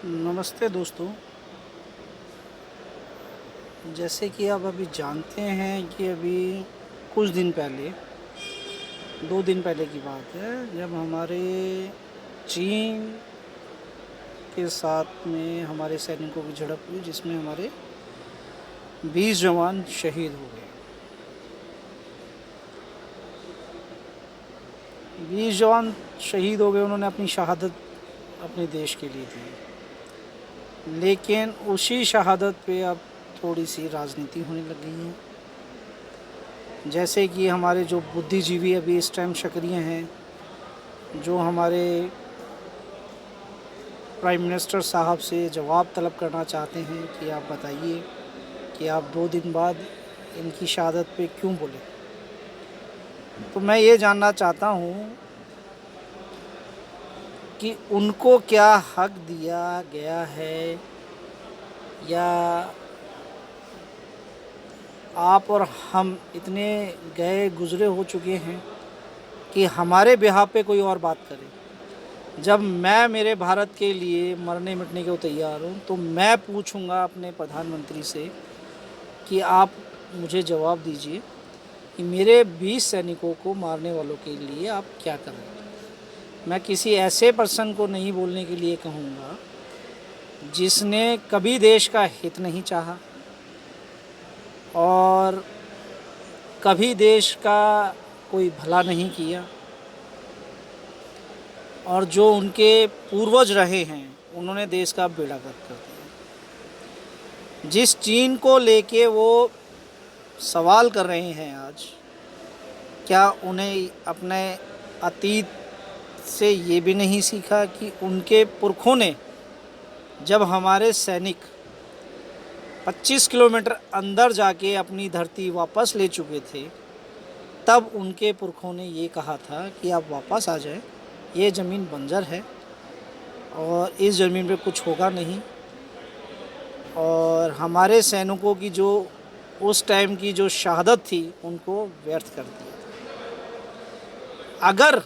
नमस्ते दोस्तों। जैसे कि आप अभी जानते हैं कि अभी कुछ दिन पहले 2 दिन पहले की बात है, जब हमारे चीन के साथ में हमारे सैनिकों की झड़प हुई, जिसमें हमारे 20 जवान शहीद हो गए। 20 जवान शहीद हो गए, उन्होंने अपनी शहादत अपने देश के लिए दी। लेकिन उसी शहादत पे अब थोड़ी सी राजनीति होने लग गई है। जैसे कि हमारे जो बुद्धिजीवी अभी इस टाइम सक्रिय हैं, जो हमारे प्राइम मिनिस्टर साहब से जवाब तलब करना चाहते हैं कि आप बताइए कि आप 2 दिन बाद इनकी शहादत पे क्यों बोले। तो मैं ये जानना चाहता हूँ कि उनको क्या हक दिया गया है, या आप और हम इतने गए गुज़रे हो चुके हैं कि हमारे बिहाफ़ पे कोई और बात करे। जब मैं मेरे भारत के लिए मरने मिटने को तैयार हूँ, तो मैं पूछूंगा अपने प्रधानमंत्री से कि आप मुझे जवाब दीजिए कि मेरे 20 सैनिकों को मारने वालों के लिए आप क्या कर रहे हैं। मैं किसी ऐसे पर्सन को नहीं बोलने के लिए कहूँगा जिसने कभी देश का हित नहीं चाहा और कभी देश का कोई भला नहीं किया, और जो उनके पूर्वज रहे हैं उन्होंने देश का बेड़ा गर्क कर दिया। जिस चीन को लेके वो सवाल कर रहे हैं आज, क्या उन्हें अपने अतीत से ये भी नहीं सीखा कि उनके पुरखों ने, जब हमारे सैनिक 25 किलोमीटर अंदर जाके अपनी धरती वापस ले चुके थे, तब उनके पुरखों ने ये कहा था कि आप वापस आ जाएं, ये ज़मीन बंजर है और इस ज़मीन पे कुछ होगा नहीं। और हमारे सैनिकों की जो उस टाइम की जो शहादत थी, उनको व्यर्थ कर दिया। अगर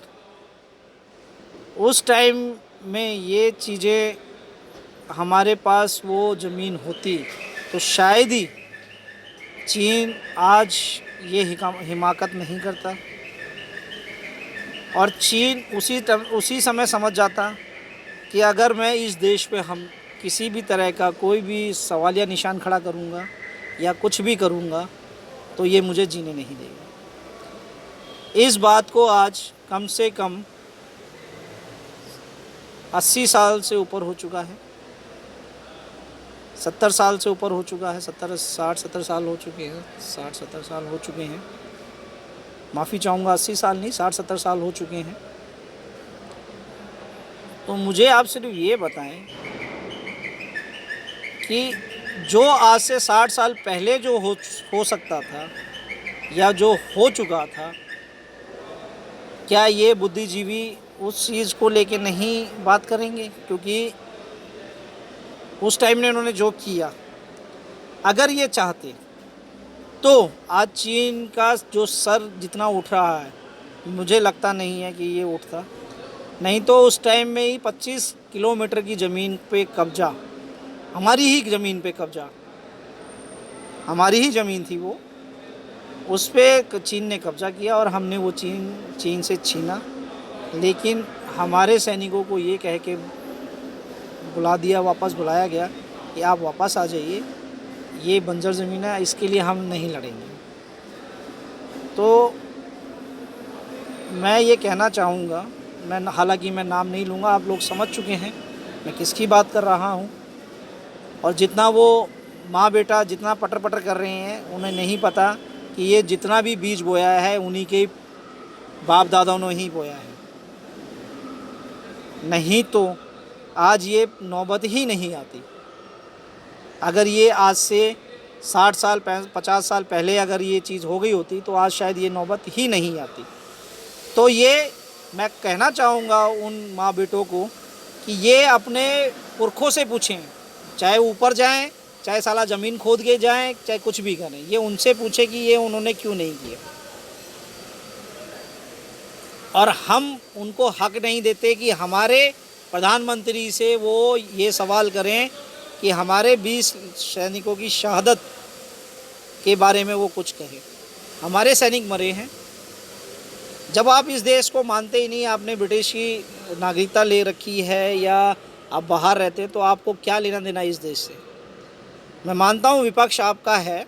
उस टाइम में ये चीज़ें हमारे पास वो ज़मीन होती, तो शायद ही चीन आज ये हिमाकत नहीं करता, और चीन उसी समय समझ जाता कि अगर मैं इस देश पे हम किसी भी तरह का कोई भी सवालिया निशान खड़ा करूँगा या कुछ भी करूँगा, तो ये मुझे जीने नहीं देगा। इस बात को आज कम से कम 80 साल से ऊपर हो चुका है, 70 साल से ऊपर हो चुका है, 60-70 साल हो चुके हैं, 60-70 साल हो चुके हैं। माफ़ी चाहूँगा, 80 साल नहीं, 60-70 साल हो चुके हैं। तो मुझे आप सिर्फ ये बताएं कि जो आज से 60 साल पहले जो हो सकता था या जो हो चुका था, क्या ये बुद्धिजीवी उस चीज़ को लेके नहीं बात करेंगे? क्योंकि उस टाइम में उन्होंने जो किया, अगर ये चाहते तो आज चीन का जो सर जितना उठ रहा है, मुझे लगता नहीं है कि ये उठता। नहीं तो उस टाइम में ही 25 किलोमीटर की ज़मीन पे कब्जा, हमारी ही ज़मीन पे कब्जा, हमारी ही ज़मीन थी वो, उस पे चीन ने कब्जा किया और हमने वो चीन से छीना। लेकिन हमारे सैनिकों को ये कह के वापस बुलाया गया कि आप वापस आ जाइए, ये बंजर ज़मीन है, इसके लिए हम नहीं लड़ेंगे। तो मैं ये कहना चाहूँगा, हालांकि मैं नाम नहीं लूँगा, आप लोग समझ चुके हैं मैं किसकी बात कर रहा हूँ। और जितना वो माँ बेटा जितना पटर पटर कर रहे हैं, उन्हें नहीं पता कि ये जितना भी बीज बोया है उन्हीं के बाप दादाओं ने ही बोया है। नहीं तो आज ये नौबत ही नहीं आती। अगर ये आज से 60 साल 50 साल पहले अगर ये चीज़ हो गई होती, तो आज शायद ये नौबत ही नहीं आती। तो ये मैं कहना चाहूँगा उन माँ बेटों को कि ये अपने पुरखों से पूछें, चाहे ऊपर जाएं, चाहे साला ज़मीन खोद के जाएं, चाहे कुछ भी करें, ये उनसे पूछे कि ये उन्होंने क्यों नहीं किया। और हम उनको हक नहीं देते कि हमारे प्रधानमंत्री से वो ये सवाल करें कि हमारे 20 सैनिकों की शहादत के बारे में वो कुछ कहे। हमारे सैनिक मरे हैं। जब आप इस देश को मानते ही नहीं, आपने ब्रिटिश की नागरिकता ले रखी है या आप बाहर रहते हैं, तो आपको क्या लेना देना इस देश से। मैं मानता हूँ विपक्ष आपका है,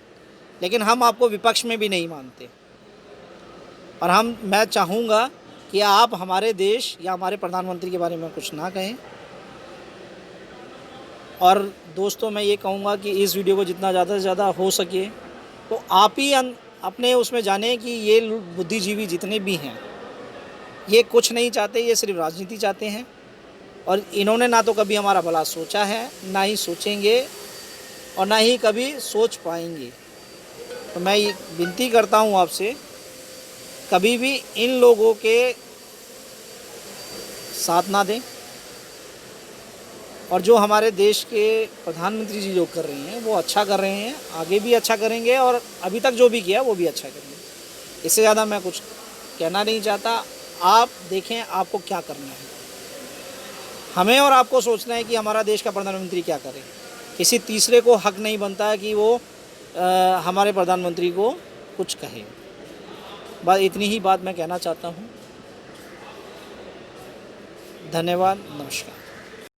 लेकिन हम आपको विपक्ष में भी नहीं मानते। और मैं चाहूँगा कि आप हमारे देश या हमारे प्रधानमंत्री के बारे में कुछ ना कहें। और दोस्तों, मैं ये कहूँगा कि इस वीडियो को जितना ज़्यादा से ज़्यादा हो सके तो आप ही अपने उसमें जाने कि ये बुद्धिजीवी जितने भी हैं, ये कुछ नहीं चाहते, ये सिर्फ राजनीति चाहते हैं। और इन्होंने ना तो कभी हमारा भला सोचा है, ना ही सोचेंगे, और ना ही कभी सोच पाएंगे। तो मैं ये विनती करता हूँ आपसे, कभी भी इन लोगों के साथ ना दें। और जो हमारे देश के प्रधानमंत्री जी जो कर रहे हैं वो अच्छा कर रहे हैं, आगे भी अच्छा करेंगे, और अभी तक जो भी किया वो भी अच्छा करेंगे। इससे ज़्यादा मैं कुछ कहना नहीं चाहता। आप देखें आपको क्या करना है। हमें और आपको सोचना है कि हमारा देश का प्रधानमंत्री क्या करे। किसी तीसरे को हक नहीं बनता है कि वो हमारे प्रधानमंत्री को कुछ कहे। बस इतनी ही बात मैं कहना चाहता हूँ। धन्यवाद, नमस्कार।